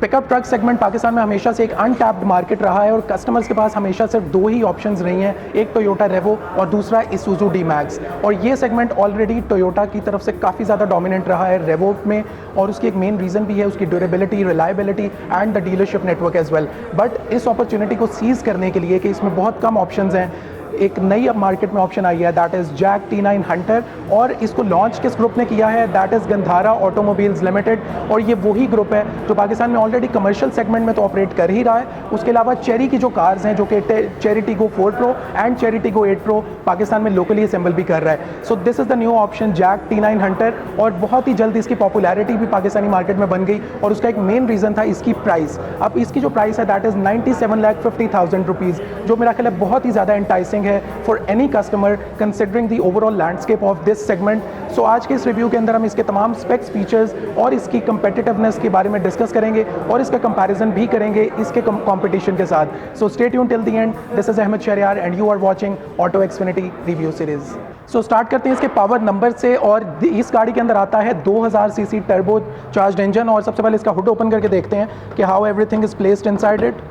Pickup truck segment Pakistan में हमेशा से एक अनटैप्ड मार्केट रहा है और कस्टमर्स के पास हमेशा सिर्फ दो ही ऑप्शंस रही हैं, एक टोयोटा रेवो और दूसरा इसूजू डी मैक्स। और ये सेगमेंट ऑलरेडी टोयोटा की तरफ से काफ़ी ज़्यादा डोमिनेंट रहा है रेवो में, और उसकी एक मेन रीज़न भी है उसकी durability, reliability and the dealership network as well. But इस अपॉर्चुनिटी को सीज़ करने के लिए कि इसमें बहुत कम ऑप्शंस हैं, एक नई अब मार्केट में ऑप्शन आई है, that is Jack T9 hunter. और इसको लॉन्च किस ग्रुप ने किया है, that is Gandhara automobiles limited. और ये वही ग्रुप है जो पाकिस्तान में ऑलरेडी कमर्शियल सेगमेंट में तो ऑपरेट कर ही रहा है। उसके अलावा चेरी की जो कार्स हैं, जो कि Chery Tiggo 4 pro and Chery Tiggo 8 pro Pakistan में लोकली असेंबल भी कर रहा है। So this is the new option Jac T9 hunter. और बहुत ही जल्द इसकी पॉपुलैरिटी भी पाकिस्तानी मार्केट में बन गई, और उसका एक मेन रीज़न था इसकी प्राइस। अब इसकी जो प्राइस है दैट इज़ 97,50,000 रुपीज़, जो मेरा ख्याल है बहुत ही ज़्यादा इंटाइसिंग है for any customer considering the overall landscape of this segment. So आज के इस रिव्यू के अंदर हम इसके तमाम स्पेक्स, फीचर्स और इसकी कंपेटिटिवनेस के बारे में डिस्कस करेंगे और इसका कंपैरिजन भी करेंगे इसके कंपटीशन के साथ। So stay tuned till the end. This is Ahmed Shehryar and you are watching Auto Xfinity review series. So start करते हैं इसके पावर नंबर से। और इस गाड़ी के अंदर आता है 2000 सीसी टर्बो चार्ज इंजन। और सबसे पहले इसका हुड ओपन करके देखते हैं कि how everything is placed inside it.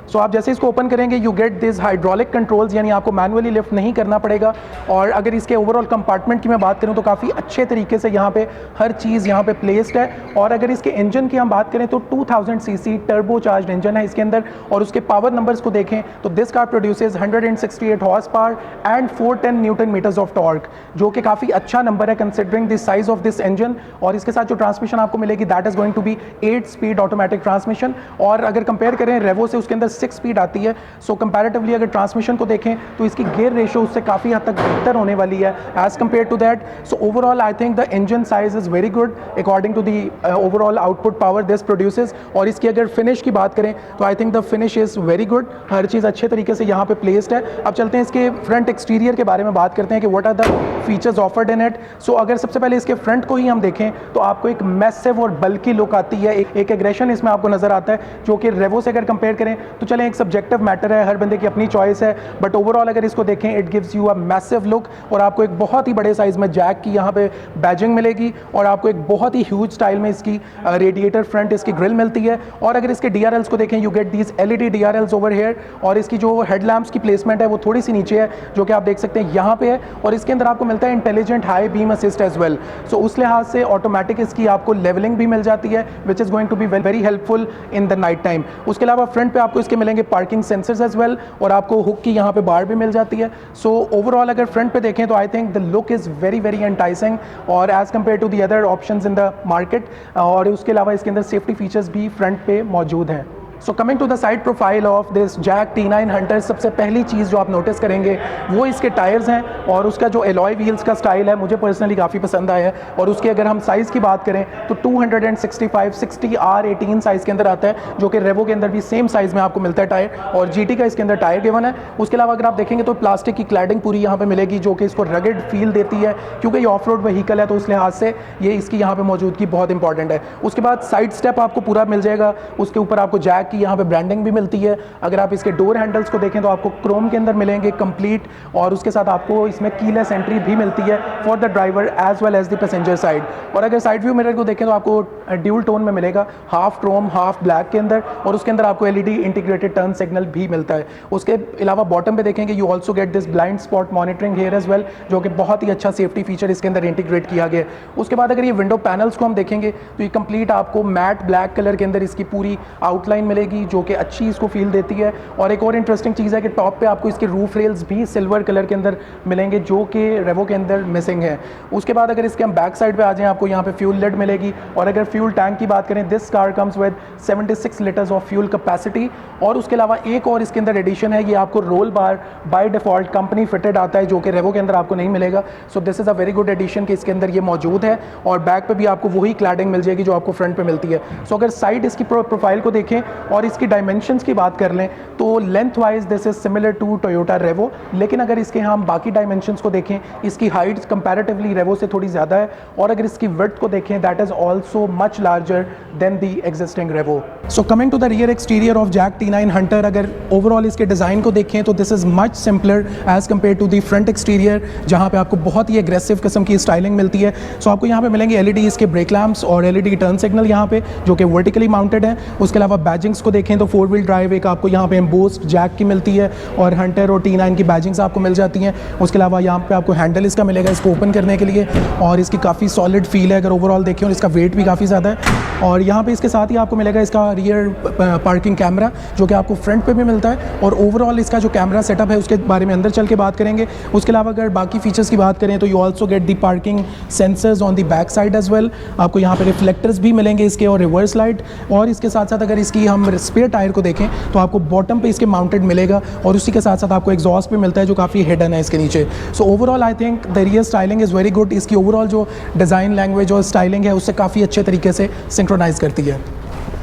So आप जैसे इसको ओपन करेंगे you get this hydraulic controls, यानी आपको मैनुअली लिफ्ट नहीं करना पड़ेगा। और अगर इसके ओवरऑल कंपार्टमेंट की मैं बात करूं तो काफ़ी अच्छे तरीके से यहाँ पे हर चीज़ यहाँ पे प्लेस्ड है। और अगर इसके इंजन की हम बात करें तो 2000 सीसी टर्बो चार्ज इंजन है इसके अंदर। और उसके पावर नंबर्स को देखें तो this car produces 168 horsepower and 410 Newton metres of torque, जो कि काफ़ी अच्छा नंबर है considering the size of this engine. और इसके साथ जो ट्रांसमिशन आपको मिलेगी that is going to be 8 speed automatic transmission. और अगर कंपेयर करें रेवो से, उसके अंदर 6 स्पीड आती है। सो कंपैरेटिवली अगर ट्रांसमिशन को देखें तो इसकी गियर रेशियो उससे काफ़ी हद तक बेहतर होने वाली है as compared to that. So overall I think the engine size is very good according to the overall output power this produces. और इसकी अगर फिनिश की बात करें तो I think the finish is very good, हर चीज़ अच्छे तरीके से यहाँ पे प्लेस्ड है। अब चलते हैं इसके फ्रंट एक्सटीरियर के बारे में बात करते हैं कि what are the features offered in it. So अगर सबसे पहले इसके फ्रंट को ही हम देखें तो आपको एक मैसिव और बल्कि लुक आती है, एक एग्रेशन इसमें आपको नजर आता है, जो कि रेवो से अगर कंपेयर करें तो चलें एक सब्जेक्टिव मैटर है, हर बंदे की अपनी चॉइस है। बट ओवरऑल अगर इसको देखें it gives you a massive look. और आपको एक बहुत ही बड़े साइज में जैक की यहाँ पे बैजिंग मिलेगी, और आपको एक बहुत ही ह्यूज स्टाइल में इसकी रेडिएटर फ्रंट इसकी ग्रिल मिलती है। और अगर इसके DRLs को देखें you get these LED DRLs over here. और इसकी जो हेडलैम्प्स की प्लेसमेंट है वो थोड़ी सी नीचे है, जो कि आप देख सकते हैं यहाँ पे है। और इसके अंदर आपको मिलता है intelligent high beam assist as well. So उस लिहाज से ऑटोमेटिक इसकी आपको लेवलिंग भी मिल जाती है, which is going to be very helpful in the night time. उसके अलावा फ्रंट पे आपको इसके मिलेंगे पार्किंग सेंसर्स एज वेल, और आपको हुक की यहाँ पे बार भी मिल जाती है। सो ओवरऑल अगर फ्रंट पे देखें तो I think the look is very enticing और as compare to the other options in the market. और उसके अलावा इसके अंदर सेफ्टी फीचर्स भी फ्रंट पे मौजूद हैं। So coming to the side profile of this JAC T9 Hunter, सबसे पहली चीज़ जो आप नोटिस करेंगे वो इसके टायर्स हैं। और उसका जो एलॉय व्हील्स का स्टाइल है मुझे पर्सनली काफ़ी पसंद आया है। और उसके अगर हम साइज़ की बात करें तो 265 60 R18 साइज़ के अंदर आता है, जो कि रेवो के अंदर भी सेम साइज़ में आपको मिलता है टायर, और GT का इसके अंदर टायर गिवन है। उसके अलावा अगर आप देखेंगे तो प्लास्टिक की क्लैडिंग पूरी यहाँ पर मिलेगी, जो कि इसको रगेड फील देती है, क्योंकि ये ऑफ रोड व्हीकल है तो उस लिहाज से ये इसकी यहाँ पर मौजूदगी बहुत इंपॉर्टेंट है। उसके बाद साइड स्टेप आपको पूरा मिल जाएगा, उसके ऊपर आपको जैक की यहाँ पर ब्रांडिंग मिलती है। अगर आप इसके डोर हैंडल्स को देखें तो आपको क्रोम के अंदर मिलेंगे कंप्लीट, और उसके साथ आपको इसमें कीलेस एंट्री भी मिलती है for the driver as well as the passenger side. और अगर साइड व्यू मिरर को देखें तो आपको ड्यूल टोन में मिलेगा, हाफ क्रोम हाफ ब्लैक के अंदर, और उसके अंदर आपको LED इंटीग्रेटेड टर्न सिग्नल भी मिलता है। उसके अलावा बॉटम पे देखेंगे you also get this blind spot monitoring here as well, जो कि बहुत ही अच्छा सेफ्टी फीचर इसके अंदर इंटीग्रेट किया गया है। उसके बाद अगर ये विंडो पैनल्स को हम देखेंगे तो ये कंप्लीट आपको मैट ब्लैक कलर के अंदर इसकी पूरी आउटलाइन मिलेगी, जो कि अच्छी इसको फील देती है। और एक और इंटरेस्टिंग चीज़ है कि टॉप पे आपको इसके रूफ रेल्स भी सिल्वर कलर के अंदर मिलेंगे, जो कि रेवो के अंदर मिसिंग है। उसके बाद अगर इसके हम बैक साइड पे आ जाएं, आपको यहाँ पे फ्यूल लिड मिलेगी। और अगर फ्यूल टैंक की बात करें, this car comes with 76 litres of fuel capacity. और उसके अलावा एक और इसके अंदर एडिशन है, ये आपको roll bar by default company fitted आता है, जो कि रेवो के अंदर आपको नहीं मिलेगा। So this is a very good addition कि इसके अंदर ये मौजूद है। और बैक पे भी आपको वही क्लैडिंग मिल जाएगी जो आपको फ्रंट पे मिलती है। सो अगर साइड इसकी प्रोफाइल को देखें और इसकी डायमेंशंस की बात कर लें तो length wise this is similar to Toyota Revo, लेकिन अगर इसके हम बाकी डायमेंशंस को देखें, इसकी हाइट कंपैरेटिवली रेवो से थोड़ी ज़्यादा है, और अगर इसकी विड्थ को देखें that is also much larger than the existing Revo. So coming to the rear exterior of Jac T9 hunter, अगर ओवरऑल इसके डिज़ाइन को देखें तो this is much simpler as compare to the front exterior, जहाँ पे आपको बहुत ही aggressive किस्म की स्टाइलिंग मिलती है। सो आपको यहाँ पे मिलेंगे LED इसके ब्रेक लैम्प्स और LED टर्न सिग्नल यहाँ पे, जो कि वर्टिकली माउंटेड है। उसके अलावा बैजिंग्स को देखें तो 4 व्हील ड्राइव एक आपको यहाँ पे एम्बोस्ड जैक की मिलती है, और हंटर और T9 की बैजिंग्स आपको मिल जाती हैं। उसके अलावा यहाँ पे आपको हैंडल इसका मिलेगा इसको ओपन करने के लिए, और इसकी काफ़ी सॉलिड फील है अगर ओवरऑल देखें, और इसका वेट भी काफ़ी ज़्यादा है। और यहाँ पे इसके साथ ही आपको मिलेगा इसका रियर पार्किंग कैमरा, जो कि आपको फ्रंट पे भी मिलता है, और ओवरऑल इसका जो कैमरा सेटअप है उसके बारे में अंदर चल के बात करेंगे। उसके अलावा अगर बाकी फीचर्स की बात करें तो you also get the parking sensors on the back side as well. आपको यहाँ पे रिफ्लेक्टर्स भी मिलेंगे इसके, और रिवर्स लाइट, और इसके साथ साथ अगर इसकी हम स्पेयर टायर को देखें तो आपको बॉटम पे इसके माउंटेड मिलेगा, और उसी के साथ साथ आपको एग्जॉस्ट भी मिलता है जो काफ़ी हिडन है इसके नीचे। सो overall I think the rear styling is very good. इसकी ओवरऑल जो डिज़ाइन लैंग्वेज और स्टाइलिंग है उससे काफ़ी अच्छे तरीके से सिंक्रोनाइज करती है।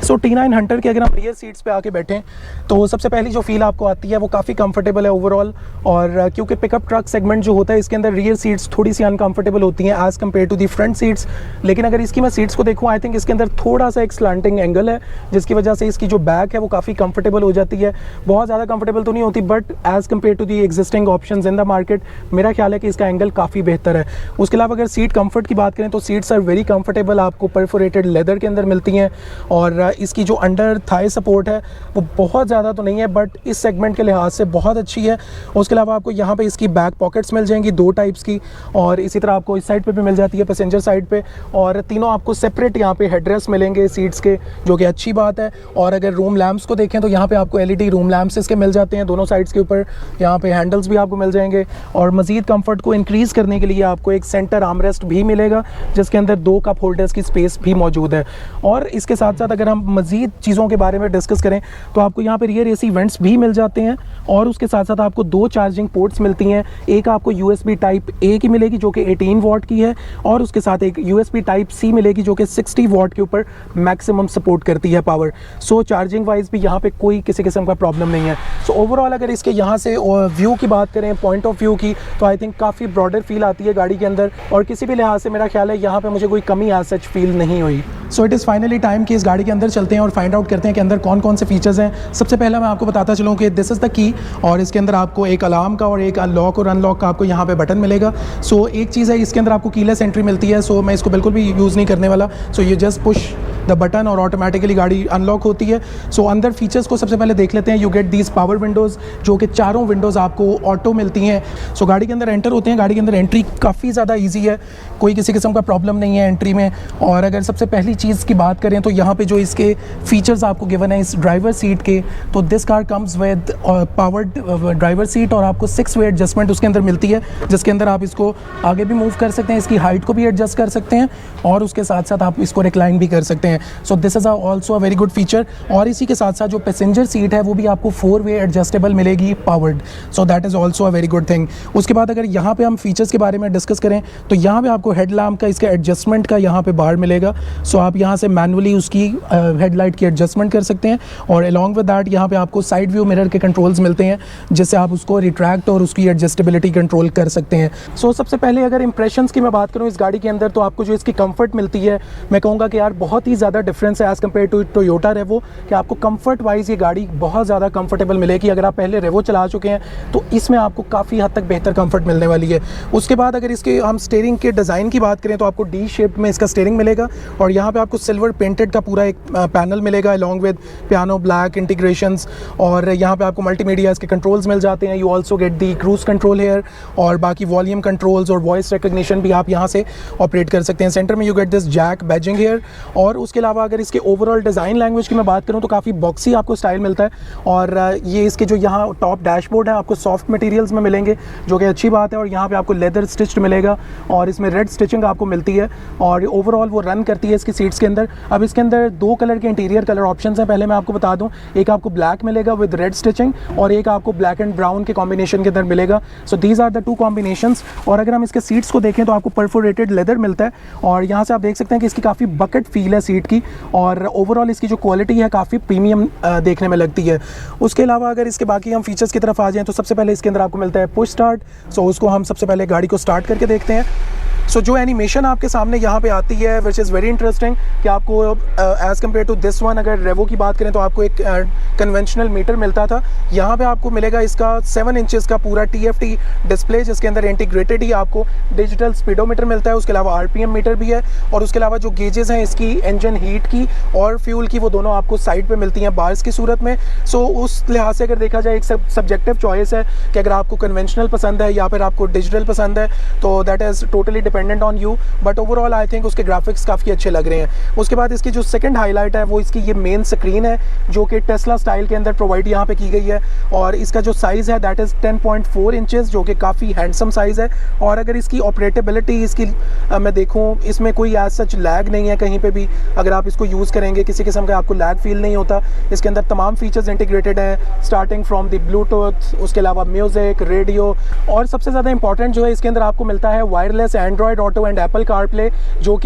सो T9 हंटर के अगर हम रियर सीट्स पे आके बैठें तो सबसे पहली जो फील आपको आती है वो काफ़ी कंफर्टेबल है ओवरऑल, और क्योंकि पिकअप ट्रक सेगमेंट जो होता है इसके अंदर रियर सीट्स थोड़ी सी अनकंफर्टेबल होती हैं as compare to the front seats. लेकिन अगर इसकी मैं सीट्स को देखूँ, आई थिंक इसके अंदर थोड़ा सा एक स्लांटिंग एंगल है, जिसकी वजह से इसकी जो बैक है वो काफ़ी कंफर्टेबल हो जाती है। बहुत ज़्यादा कंफर्टेबल तो नहीं होती, but as compare to the existing options in the market मेरा ख्याल है कि इसका एंगल काफ़ी बेहतर है। उसके अलावा अगर सीट कम्फर्ट की बात करें तो सीट्स आर वेरी कंफर्टेबल, आपको परफोरेटेड लेदर के अंदर मिलती हैं, और इसकी जो अंडर थाई सपोर्ट है वो बहुत ज़्यादा तो नहीं है, बट इस सेगमेंट के लिहाज से बहुत अच्छी है। उसके अलावा आपको यहाँ पे इसकी बैक पॉकेट्स मिल जाएंगी 2 टाइप्स की, और इसी तरह आपको इस साइड पे भी मिल जाती है पैसेंजर साइड पे, और तीनों आपको सेपरेट यहाँ पे हेडरेस्ट मिलेंगे सीट्स के, जो कि अच्छी बात है। और अगर रूम लैम्प्स को देखें तो यहाँ पे आपको LED रूम लैम्प्स इसके मिल जाते हैं दोनों साइड्स के ऊपर। यहाँ पे हैंडल्स भी आपको मिल जाएंगे, और मज़ीद कम्फर्ट को इंक्रीज़ करने के लिए आपको एक सेंटर आर्मरेस्ट भी मिलेगा, जिसके अंदर 2 कप होल्डर्स की स्पेस भी मौजूद है। और इसके साथ साथ अगर हम मज़ीद चीज़ों के बारे में डिस्कस करें तो आपको यहाँ पे रियर AC वेंट्स भी मिल जाते हैं, और उसके साथ साथ आपको 2 चार्जिंग पोर्ट्स मिलती हैं। एक आपको USB टाइप A की मिलेगी जो कि 18 वॉट की है, और उसके साथ एक USB टाइप C मिलेगी जो कि 60 वॉट के ऊपर मैक्सिमम सपोर्ट करती है पावर। सो चार्जिंग वाइज भी यहाँ पे कोई किसी किस्म का प्रॉब्लम नहीं है। सो ओवरऑल अगर इसके यहाँ से व्यू की बात करें, पॉइंट ऑफ व्यू की, तो आई थिंक काफ़ी ब्रॉडर फील आती है गाड़ी के अंदर, और किसी भी लिहाज से मेरा ख्याल है यहाँ पे मुझे कोई कमी एज सच फील नहीं हुई। So it is finally time कि इस गाड़ी के अंदर चलते हैं और फाइंड आउट करते हैं कि अंदर कौन कौन से फीचर्स हैं। सबसे पहला मैं आपको बताता चलूँ कि दिस इज़ द की, और इसके अंदर आपको एक अलार्म का और एक लॉक और अनलॉक का आपको यहाँ पे बटन मिलेगा। सो एक चीज़ है, इसके अंदर आपको कीलेस एंट्री मिलती है, सो मैं इसको बिल्कुल भी यूज़ नहीं करने वाला। सो ये जस्ट पुश द बटन और ऑटोमेटिकली गाड़ी अनलॉक होती है। सो अंदर फीचर्स को सबसे पहले देख लेते हैं। You get these power Windows, जो कि चारों विंडोज़ आपको ऑटो मिलती हैं। सो गाड़ी के अंदर एंटर होते हैं, गाड़ी के अंदर एंट्री काफ़ी ज़्यादा ईजी है, कोई किसी किस्म का प्रॉब्लम नहीं है एंट्री में। और अगर सबसे पहली चीज़ की बात करें तो यहाँ पे जो इसके फीचर्स आपको गिवन है इस ड्राइवर सीट के, तो this car comes with powered driver seat, और आपको 6 वे एडजस्टमेंट उसके अंदर मिलती है, जिसके अंदर आप इसको आगे भी मूव कर सकते हैं, इसकी हाइट को भी एडजस्ट कर सकते हैं, और उसके साथ साथ आप इसको रिक्लाइन भी कर सकते हैं। सो this is also a very good feature. और इसी के साथ साथ जो पैसेंजर सीट है वो भी आपको 4 वे एडजस्टेबल मिलेगी powered, so that is also a very good thing. उसके बाद अगर यहाँ पे हम फीचर्स के बारे में डिस्कस करें तो यहाँ पे आपको हेड लैम्प का इसका एडजस्टमेंट का यहाँ पे बार मिलेगा। सो आप यहाँ से मैनुअली उसकी हेडलाइट की एडजस्टमेंट कर सकते हैं, और अलॉन्ग विद दैट यहाँ पे आपको साइड व्यू मिरर के कंट्रोल्स मिलते हैं, जिससे आप उसको रिट्रैक्ट और उसकी एडजस्टेबिलिटी कंट्रोल कर सकते हैं। सो सबसे पहले अगर इंप्रेशंस की मैं बात करूँ इस गाड़ी के अंदर, तो आपको जो इसकी कंफर्ट मिलती है, मैं कहूँगा कि यार बहुत ही ज़्यादा डिफरेंस है एज़ कम्पेयर टू टोयोटा रेवो, कि आपको कंफर्ट वाइज ये गाड़ी बहुत ज़्यादा कंफर्टेबल मिलेगी। अगर आप पहले रेवो चला चुके हैं तो इसमें आपको काफ़ी हद तक बेहतर कंफर्ट मिलने वाली है। उसके बाद अगर इसके हम स्टीयरिंग के डिज़ाइन की बात करें तो आपको डी शेप में इसका स्टीयरिंग मिलेगा, और यहाँ पे आपको सिल्वर पेंटेड का पूरा एक पैनल मिलेगा along with piano black integrations, और यहाँ पे आपको मल्टीमीडिया इसके कंट्रोल्स मिल जाते हैं। You also get the cruise control here, और बाकी वॉल्यूम कंट्रोल्स और वॉइस रिकग्निशन भी आप यहाँ से ऑपरेट कर सकते हैं। सेंटर में you get this JAC badging here. और उसके अलावा अगर इसके ओवरऑल डिज़ाइन लैंग्वेज की मैं बात करूँ तो काफ़ी बॉक्सी आपको स्टाइल मिलता है, और ये इसके जो यहाँ टॉप डैशबोर्ड है आपको सॉफ्ट मटेरियल्स में मिलेंगे, जो कि अच्छी बात है। और यहाँ पे आपको लेदर स्टिच्ड मिलेगा, और इसमें रेड स्टिचिंग आपको मिलती है, और ओवरऑल वो रन करती है इसकी सीट्स के अंदर। अब इसके अंदर 2 कलर के इंटीरियर कलर ऑप्शंस हैं, पहले मैं आपको बता दूं। एक आपको ब्लैक मिलेगा विद रेड स्टिचिंग और एक आपको ब्लैक एंड ब्राउन के कॉम्बिनेशन के अंदर मिलेगा। So these are the 2 combinations. और अगर हम इसके सीट्स को देखें तो आपको परफोरेटेड लेदर मिलता है और यहाँ से आप देख सकते हैं कि इसकी काफ़ी बकेट फील है सीट की और ओवरऑल इसकी जो क्वालिटी है काफ़ी प्रीमियम देखने में लगती है। उसके अलावा अगर इसके बाकी हम फीचर्स की तरफ आ जाएँ तो सबसे पहले इसके अंदर आपको मिलता है पुश स्टार्ट। सो उसको हम सबसे पहले गाड़ी को स्टार्ट करके देखते हैं। सो जो एनिमेशन आपके सामने यहाँ पे आती है विच इज़ वेरी इंटरेस्टिंग कि आपको as compare to this one, अगर रेवो की बात करें तो आपको एक कन्वेंशनल मीटर मिलता था, यहाँ पे आपको मिलेगा इसका 7 इंचेस का पूरा TFT डिस्प्ले, जिसके अंदर इंटीग्रेटेड ही आपको डिजिटल स्पीडोमीटर मिलता है। उसके अलावा RPM मीटर भी है और उसके अलावा जो गेजेस हैं इसकी इंजन हीट की और फ्यूल की, वो दोनों आपको साइड पर मिलती हैं बार्स की सूरत में। सो उस लिहाज से अगर देखा जाए एक सब्जेक्टिव चॉइस है कि अगर आपको कन्वेंशनल पसंद है या फिर आपको डिजिटल पसंद है, तो that is totally dependent on you, but overall I think उसके ग्राफिक्स काफ़ी अच्छे लग रहे हैं। उसके बाद इसकी जो सेकंड हाईलाइट है वो इसकी ये मेन स्क्रीन है जो कि टेस्ला स्टाइल के अंदर प्रोवाइड यहाँ पे की गई है और इसका जो साइज़ है दैट इज़ 10.4 इंचेस, जो कि काफ़ी हैंडसम साइज़ है। और अगर इसकी ऑपरेटेबिलिटी इसकी मैं देखूँ, इसमें कोई एज सच लैग नहीं है कहीं पे भी। अगर आप इसको यूज़ करेंगे किसी किस्म का आपको लैग फील नहीं होता। इसके अंदर तमाम फीचर्स इंटीग्रेटेड हैं, स्टार्टिंग फ्रॉम द ब्लूटूथ, उसके अलावा म्यूज़िक, रेडियो और सबसे ज़्यादा इंपॉर्टेंट जो है इसके अंदर आपको मिलता है wireless Android auto and Apple CarPlay, जो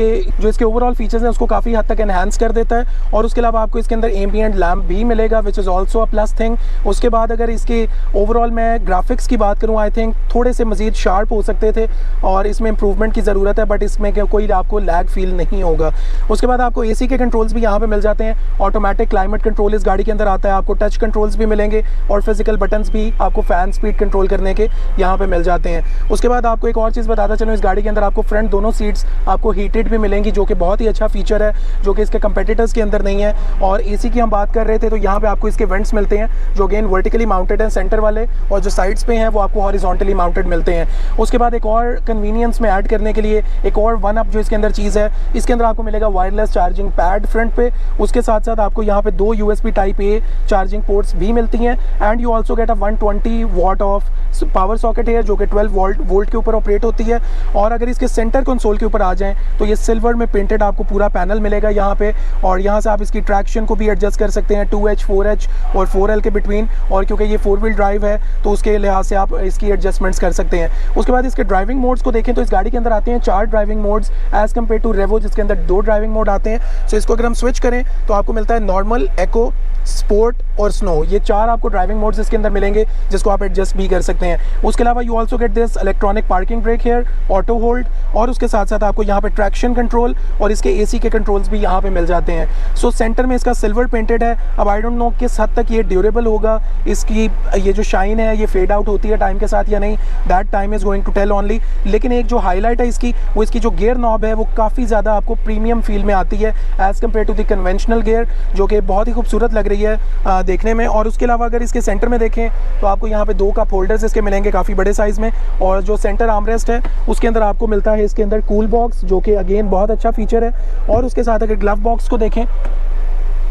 इसके ओवरऑल फीचर्स हैं उसको काफ़ी हद तक एनहांस कर देता है। और उसके अलावा आपको इसके अंदर एम्बिएंट लैम्प भी मिलेगा which is also a plus thing. उसके बाद अगर इसके ओवरऑल मैं ग्राफिक्स की बात करूँ, आई थिंक थोड़े से मज़ीद शार्प हो सकते थे और इसमें इंप्रूवमेंट की ज़रूरत है, बट इसमें कोई आपको लैग फील नहीं होगा। उसके बाद आपको AC के कंट्रोल्स भी यहाँ पर मिल जाते हैं, ऑटोमेटिक क्लाइमेट कंट्रोल इस गाड़ी के अंदर आता है, आपको टच कंट्रोल्स भी मिलेंगे और फिजिकल बटन्स भी आपको फ़ैन स्पीड कंट्रोल करने के यहाँ पर मिल जाते हैं। उसके बाद आपको एक और चीज़ बताता चलूँ, इस गाड़ी के अंदर आपको फ्रंट दोनों सीट्स आपको हीटेड भी मिलेंगी, जो कि बहुत ही अच्छा फीचर है जो कि इसके कंपेटिटर्स के अंदर नहीं है। और AC की हम बात कर रहे थे तो यहाँ पे आपको इसके वेंट्स मिलते हैं जो अगेन वर्टिकली माउंटेड हैं सेंटर वाले, और जो साइड्स पे हैं वो आपको हॉरिजॉन्टली माउंटेड मिलते हैं। उसके बाद एक और कन्वीनियंस में ऐड करने के लिए एक और वन अप जो इसके अंदर चीज़ है, इसके अंदर आपको मिलेगा वायरलेस चार्जिंग पैड फ्रंट पे। उसके साथ साथ आपको यहाँ पे 2 USB type A charging ports भी मिलती हैं and you also get a 120 watt of power socket है जो कि 12 वोल्ट के ऊपर ऑपरेट होती है। और अगर इसके सेंटर कंसोल के ऊपर आ जाएं तो ये सिल्वर में पेंटेड आपको पूरा पैनल मिलेगा यहाँ पे, और यहाँ से आप इसकी ट्रैक्शन को भी एडजस्ट कर सकते हैं 2H 4H और 4L के बिटवीन, और क्योंकि ये 4 व्हील ड्राइव है तो उसके लिहाज से आप इसकी एडजस्टमेंट्स कर सकते हैं। उसके बाद इसके ड्राइविंग मोड्स को देखें तो इस गाड़ी के अंदर आते हैं 4 driving modes as compare to Revo जिसके अंदर 2 ड्राइविंग मोड आते हैं। सो इसको अगर हम स्विच करें तो आपको मिलता है नॉर्मल, एको, स्पोर्ट और स्नो, ये 4 आपको ड्राइविंग मोड्स इसके अंदर मिलेंगे जिसको आप एडजस्ट भी कर सकते हैं। उसके अलावा you also get this electronic parking brake here, auto hold, और उसके साथ साथ आपको यहाँ पे ट्रैक्शन कंट्रोल और इसके AC के कंट्रोल्स भी यहाँ पे मिल जाते हैं। सो सेंटर में इसका सिल्वर पेंटेड है। अब आई डोंट नो किस हद तक ये ड्यूरेबल होगा, इसकी ये जो शाइन है ये फेड आउट होती है टाइम के साथ या नहीं, that time is going to tell only. लेकिन एक जो हाईलाइट है इसकी, वो इसकी जो गियर नॉब है वो काफ़ी ज़्यादा आपको प्रीमियम फील में आती है as compare to the conventional gear, जो कि बहुत ही खूबसूरत लग रही है देखने में। और उसके अलावा अगर इसके सेंटर में देखें तो आपको यहाँ पे 2 कप होल्डर्स इसके मिलेंगे काफ़ी बड़े साइज़ में, और जो सेंटर आर्मरेस्ट है उसके अंदर आपको मिलता है इसके अंदर कूल बॉक्स, जो कि अगेन बहुत अच्छा फीचर है। और उसके साथ अगर ग्लव बॉक्स को देखें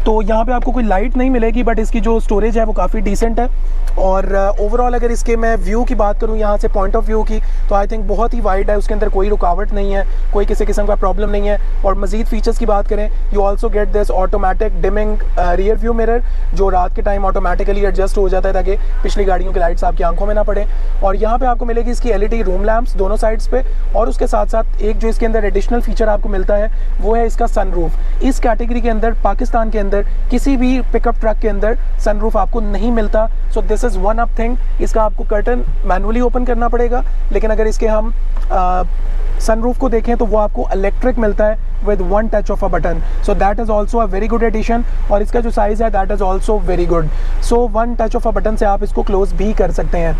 तो यहाँ पे आपको कोई लाइट नहीं मिलेगी, बट इसकी जो स्टोरेज है वो काफ़ी डिसेंट है। और ओवरऑल अगर इसके मैं व्यू की बात करूँ यहाँ से पॉइंट ऑफ व्यू की, तो आई थिंक बहुत ही वाइड है, उसके अंदर कोई रुकावट नहीं है, कोई किसी किस्म का प्रॉब्लम नहीं है। और मज़ीद फीचर्स की बात करें, you also get this automatic dimming rear view mirror, जो रात के टाइम ऑटोमेटिकली एडजस्ट हो जाता है ताकि पिछली गाड़ियों की लाइट्स आपकी आंखों में ना पड़े। और यहाँ पर आपको मिलेगी इसकी LED रूम लैम्प्स दोनों साइड्स पर, और उसके साथ साथ एक जो इसके अंदर एडिशनल फीचर आपको मिलता है वो है इसका सनरूफ। इस कैटेगरी के अंदर पाकिस्तान के अंदर किसी भी पिकअप ट्रक के अंदर सनरूफ आपको नहीं मिलता। सो this is one up thing, इसका आपको कर्टन मैनुअली ओपन करना पड़ेगा, लेकिन अगर इसके हम सनरूफ को देखें तो वो आपको इलेक्ट्रिक मिलता है with 1 touch of a button. So that is also a very good addition, और इसका जो साइज़ है that is also very good. So 1 touch of a button से आप इसको क्लोज भी कर सकते हैं।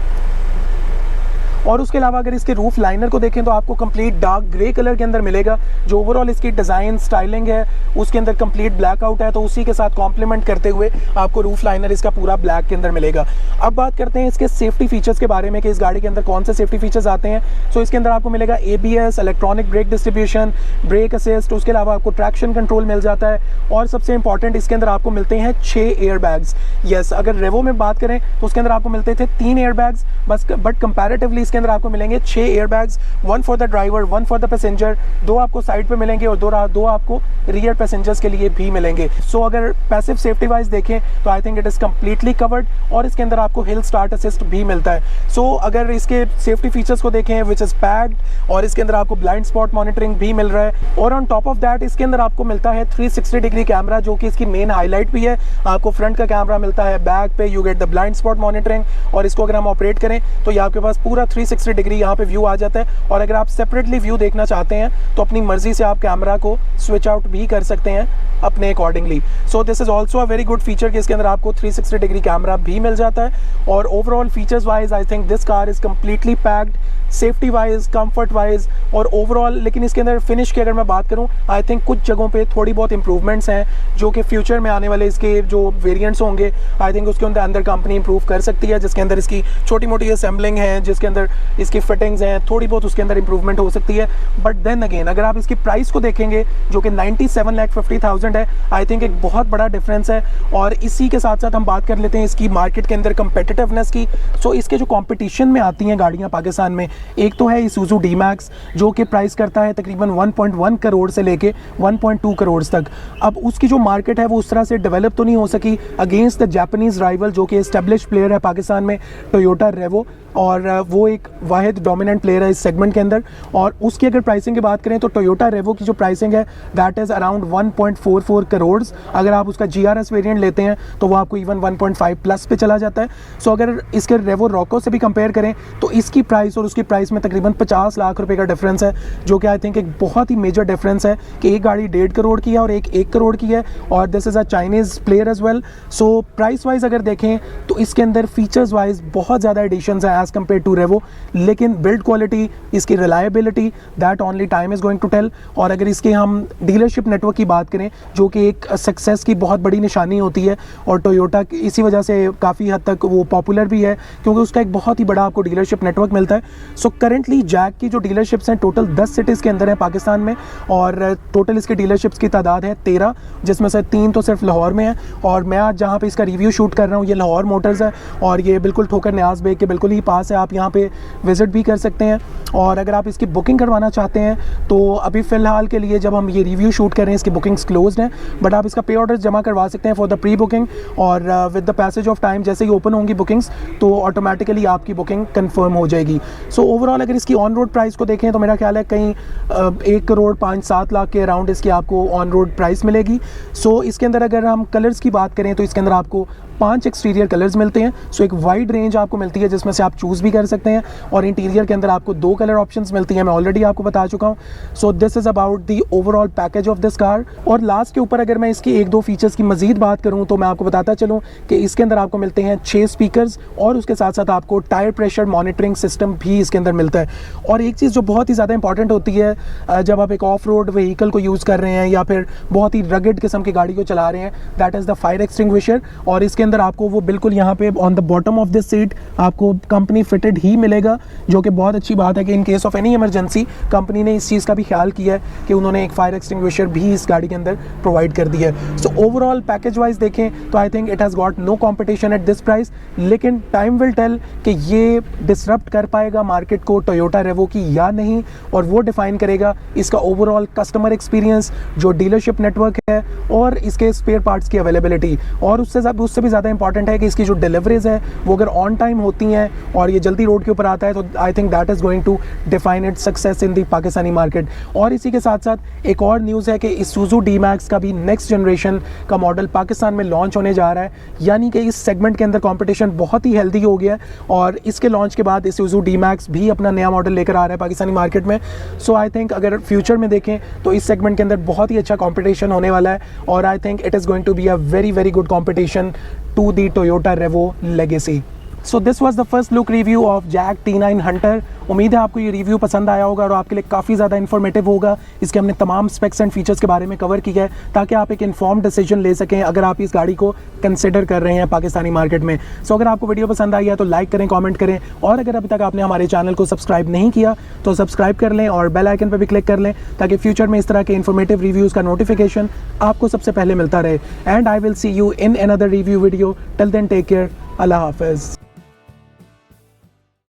और उसके अलावा अगर इसके रूफ लाइनर को देखें तो आपको कंप्लीट डार्क ग्रे कलर के अंदर मिलेगा। जो ओवरऑल इसकी डिज़ाइन स्टाइलिंग है उसके अंदर कंप्लीट ब्लैक आउट है, तो उसी के साथ कॉम्प्लीमेंट करते हुए आपको रूफ लाइनर इसका पूरा ब्लैक के अंदर मिलेगा। अब बात करते हैं इसके सेफ्टी फीचर्स के बारे में कि इस गाड़ी के अंदर कौन से सेफ्टी फीचर्स आते हैं। सो इसके अंदर आपको मिलेगा ABS, electronic brake distribution, brake assist, उसके अलावा आपको ट्रैक्शन कंट्रोल मिल जाता है, और सबसे इंपॉर्टेंट इसके अंदर आपको मिलते हैं 6 एयर बैग्स। यस, अगर रेवो में बात करें तो उसके अंदर आपको मिलते थे 3 एयर बैग्स बस, बट कंपैरेटिवली इसके अंदर आपको मिलेंगे 6 airbags, 1 for the driver, 1 for the passenger, 2 आपको साइड पे मिलेंगे और 2 आपको रियर पैसेंजर्स के लिए भी मिलेंगे। सो अगर पैसिव सेफ्टी वाइज देखें तो I think it is completely covered और इसके अंदर आपको हिल स्टार्ट असिस्ट भी मिलता है। सो अगर इसके सेफ्टी फीचर्स को देखें विच इज़ पैक्ड, और इसके अंदर आपको ब्लाइंड स्पॉट मॉनिटरिंग भी मिल रहा है, और ऑन टॉप ऑफ दैट इसके अंदर आपको मिलता है 360 डिग्री कैमरा, जो कि इसकी मेन हाईलाइट भी है। आपको फ्रंट का कैमरा मिलता है, बैक पे you get the blind spot monitoring, और इसको अगर हम ऑपरेट करें तो ये आपके पास पूरा 360 डिग्री यहाँ पे व्यू आ जाता है। और अगर आप सेपरेटली व्यू देखना चाहते हैं तो अपनी मर्जी से आप कैमरा को स्विच आउट भी कर सकते हैं अपने accordingly. So this is also a very good feature कि इसके अंदर आपको 360 डिग्री कैमरा भी मिल जाता है। और overall features wise I think this car is completely packed, safety wise, comfort wise और ओवरऑल। लेकिन इसके अंदर फिनिश की अगर मैं बात करूं, आई थिंक कुछ जगहों पे थोड़ी बहुत इंप्रूवमेंट्स हैं जो कि फ्यूचर में आने वाले इसके जो वेरिएंट्स होंगे आई थिंक उसके अंदर कंपनी इंप्रूव कर सकती है, जिसके अंदर इसकी छोटी मोटी असेंबलिंग है, जिसके अंदर इसकी फिटिंग्स हैं, थोड़ी बहुत उसके अंदर इंप्रूवमेंट हो सकती है। बट देन अगेन अगर आप इसकी प्राइस को देखेंगे जो कि 97,50,000 है, आई थिंक एक बहुत बड़ा डिफरेंस है। और इसी के साथ साथ हम बात कर लेते हैं इसकी मार्केट के अंदर कंपेटिटिवनेस की। सो इसके जो कंपटीशन में आती हैं गाड़ियाँ पाकिस्तान में, एक तो है Isuzu D-Max जो कि प्राइस करता है तकरीबन 1.1 करोड़ से लेके 1.2 करोड़ तक। अब उसकी जो मार्केट है वो उस तरह से डेवलप तो नहीं हो सकी अगेंस्ट द जापानीज़ राइवल जो कि एस्टेब्लिश प्लेयर है पाकिस्तान में, टोयोटा रेवो, और वो एक वाहिद डोमिनेंट प्लेयर है इस सेगमेंट के अंदर। और उसकी अगर प्राइसिंग की बात करें तो टोयोटा रेवो की जो प्राइसिंग है दैट इज़ अराउंड 1.44 करोड़। अगर आप उसका GRS वेरिएंट लेते हैं तो वो आपको इवन 1.5 प्लस पे चला जाता है। सो अगर इसके रेवो रॉको से भी कंपेयर करें तो इसकी प्राइस और उसकी प्राइस में तकरीबन 50 लाख रुपए का डिफरेंस है, जो कि आई थिंक एक बहुत ही मेजर डिफरेंस है कि एक गाड़ी 1.5 करोड़ की है और एक 1 करोड़ की है, और this is a Chinese player as well. So price wise अगर देखें तो इसके अंदर फीचर्स वाइज बहुत ज़्यादा एडिशंस हैं एज़ कम्पेयर टू रेवो, लेकिन बिल्ड क्वालिटी, इसकी reliability that only time is going to tell. और अगर इसके हम डीलरशिप नेटवर्क की बात करें जो कि एक सक्सेस की बहुत बड़ी निशानी होती है, और टोयोटा इसी वजह से काफ़ी हद तक वो पॉपुलर भी है क्योंकि उसका एक बहुत ही बड़ा आपको डीलरशिप नेटवर्क मिलता है। सो करेंटली जैक की जो डीलरशिप्स हैं टोटल 10 सिटीज़ के अंदर है पाकिस्तान में, और टोटल इसकी डीलरशिप्स की तादाद है 13, जिसमें से 3 तो सिर्फ लाहौर में है। और मैं आज जहाँ पे इसका रिव्यू शूट कर रहा हूँ ये लाहौर मोटर्स है, और ये बिल्कुल ठोकर न्याज बेग के बिल्कुल ही पास है, आप यहाँ पे विज़िट भी कर सकते हैं। और अगर आप इसकी बुकिंग करवाना चाहते हैं तो अभी फ़िलहाल के लिए जब हम ये रिव्यू शूट कर रहे हैं इसकी बुकिंग्स क्लोज्ड हैं, बट आप इसका पे ऑर्डर जमा करवा सकते हैं फॉर द प्री बुकिंग, और with the passage of time जैसे ही ओपन होंगी बुकिंग्स तो ऑटोमेटिकली आपकी बुकिंग कंफर्म हो जाएगी। सो ओवरऑल अगर इसकी ऑन रोड प्राइस को देखें तो मेरा ख्याल है कहीं 1 करोड़ 5-7 लाख के अराउंड इसकी आपको ऑन रोड प्राइस मिलेगी। सो इसके अंदर अगर हम कलर्स की बात करें तो इसके अंदर आपको 5 एक्सटीरियर कलर्स मिलते हैं। सो एक वाइड रेंज आपको मिलती है जिसमें से आप चूज़ भी कर सकते हैं, और इंटीरियर के अंदर आपको 2 कलर ऑप्शंस मिलती हैं, मैं ऑलरेडी आपको बता चुका हूँ। सो this is about the overall package of this car. और लास्ट के ऊपर अगर मैं इसकी 1-2 फीचर्स की मजीद बात करूँ तो मैं आपको बताता चलूँ कि इसके अंदर आपको मिलते हैं 6 स्पीकर्स, और उसके साथ साथ आपको टायर प्रेशर मॉनिटरिंग सिस्टम भी इसके अंदर मिलता है। और एक चीज़ जो बहुत ही ज़्यादा इंपॉर्टेंट होती है जब आप एक ऑफ रोड व्हीकल को यूज़ कर रहे हैं या फिर बहुत ही रगड किस्म की गाड़ी को चला रहे हैं, that is the fire extinguisher. और इसके अंदर आपको वो बिल्कुल यहाँ पे on the bottom of this seat आपको कंपनी फिटेड ही मिलेगा, जो कि बहुत अच्छी बात है कि in case of any emergency company ने इस चीज़ का भी ख्याल किया है कि उन्होंने एक फायर एक्सटिंग्विशर भी इस गाड़ी के अंदर प्रोवाइड कर दिया है। सो ओवरऑल पैकेज वाइज देखें तो I think it has got no competition at this price, लेकिन टाइम विल टेल कि ये डिसरप्ट कर पाएगा मार्केट को टोयोटा रेवो की या नहीं, और वो डिफाइन करेगा इसका ओवरऑल कस्टमर एक्सपीरियंस, जो डीलरशिप नेटवर्क है, और इसके स्पेयर पार्ट्स की अवेलेबिलिटी। और उससे भी ज़्यादा इंपॉर्टेंट है कि इसकी जो डिलीवरीज है वो अगर ऑन टाइम होती हैं और ये जल्दी रोड के ऊपर आता है तो I think that is going to define it success in the Pakistani market. और इसी के साथ साथ एक और न्यूज़ है कि Isuzu D-Max का भी नेक्स्ट जनरेशन का मॉडल पाकिस्तान में लॉन्च होने जा रहा है, यानी कि इस सेगमेंट के अंदर कंपटीशन बहुत ही हेल्दी हो गया है, और इसके लॉन्च के बाद Isuzu D-Max भी अपना नया मॉडल लेकर आ रहा है पाकिस्तानी मार्केट में। सो आई थिंक अगर फ्यूचर में देखें तो इस सेगमेंट के अंदर बहुत ही अच्छा कंपटीशन होने वाला है, और I think it is going to be a very very good competition to the Toyota Revo legacy. So this was the first look review of Jag T9 Hunter. उम्मीद है आपको ये रिव्यू पसंद आया होगा और आपके लिए काफ़ी ज़्यादा इन्फॉर्मेटिव होगा। इसके हमने तमाम स्पेक्स एंड फीचर्स के बारे में कवर किया है ताकि आप एक इन्फॉर्म्ड डिसीजन ले सकें अगर आप इस गाड़ी को कंसिडर कर रहे हैं पाकिस्तानी मार्केट में। सो अगर आपको वीडियो पसंद आई है तो लाइक करें, कमेंट करें, और अगर अभी तक आपने हमारे चैनल को सब्सक्राइब नहीं किया तो सब्सक्राइब कर लें और बेल आइकन पर भी क्लिक कर लें ताकि फ्यूचर में इस तरह के इन्फॉर्मेटिव रिव्यूज़ का नोटिफिकेशन आपको सबसे पहले मिलता रहे। And I will see you in another review video. Till then take care, अल्लाह हाफिज़।